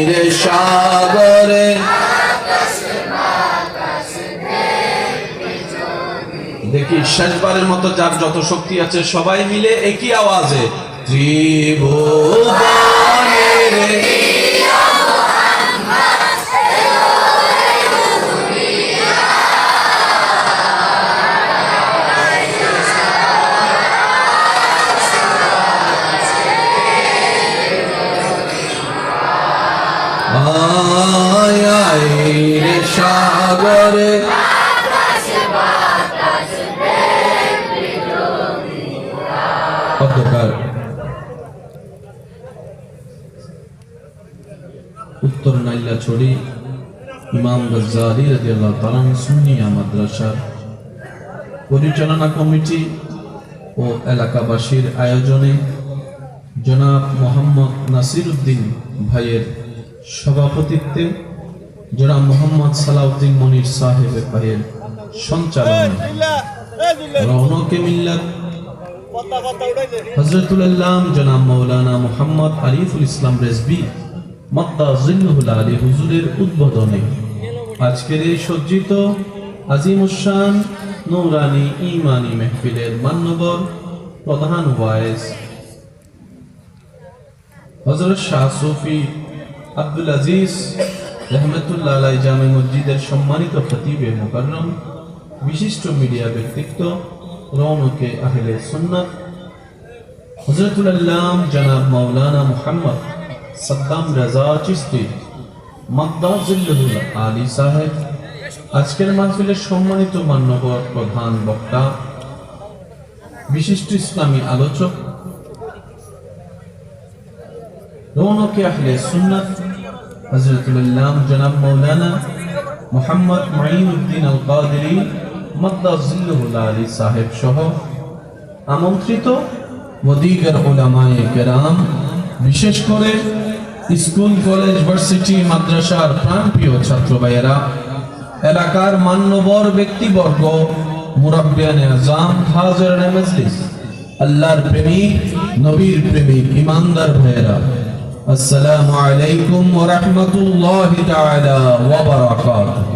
রে সাগরে দেখি শেষবারের মতো যার যত শক্তি আছে সবাই মিলে একই আওয়াজে ত্রিভুবনের রে সাগরে অন্ধকার উত্তর নাইলাছড়ি ইমাম গজ্জালি রাদিয়াল্লাহু তাআলা সুন্নিয়া মাদ্রাসার পরিচালনা কমিটি ও এলাকাবাসীর আয়োজনে জনাব মোহাম্মদ নাসিরউদ্দিন ভাইয়ের সভাপতিত্বে জনাব মোহাম্মদ সালাউদ্দিন মনির সাহেবের ভাইয়ের সঞ্চালনায় রওনকে মিল্লাত হযরতুল আল্লাম জনাব মাওলানা মুহাম্মদ আরিফুল ইসলাম রেজভী মাদ্দা জিল্লুহুল আলী হুজুরের উদ্বোধনে আজকের এই সজ্জিত আজিমুশান নূরানী ঈমানী মাহফিলের মান্যবর প্রধান ওয়াইজ হযরত শাহ সুফি আব্দুল আজিজ রহমতুল্লাহ আলাইহি জামে মসজিদের সম্মানিত খতিবে মুকাররম বিশিষ্ট মিডিয়া ব্যক্তিত্ব রওনকে আহলে সুন্নাত হযরতুল আল্লাম জনাব মাওলানা মুহাম্মদ সাদ্দাম রাজা চিশতি মাদ্দা জিল্লুহুল আলী সাহেব আজকের মাহফিলের সম্মানিত মান্যবর প্রধান বক্তা বিশিষ্ট ইসলামী আলোচক রওনকে আহলে সুন্নাত হযরতুল আল্লাম জনাব মাওলানা মুহাম্মদ মুঈনুদ্দিন আল কাদেরী মাদ্দা জিল্লুহুল আলী সাহেব সহ আমন্ত্রিত ওদিগার উলামায়ে কেরাম, বিশেষ করে স্কুল কলেজ ভার্সিটি মাদ্রাসার প্রাণপ্রিয় ছাত্র ভাইয়েরা, এলাকার মান্যবর ব্যক্তিবর্গ, মুরাব্বিয়ানে আযম, হাজিরানে মজলিস, আল্লাহর প্রেমিক, নবীর প্রেমিক, ইমানদার ভাইয়েরা, আসসালামু আলাইকুম ওয়া রাহমাতুল্লাহি তাআলা ওয়া বারাকাতুহু।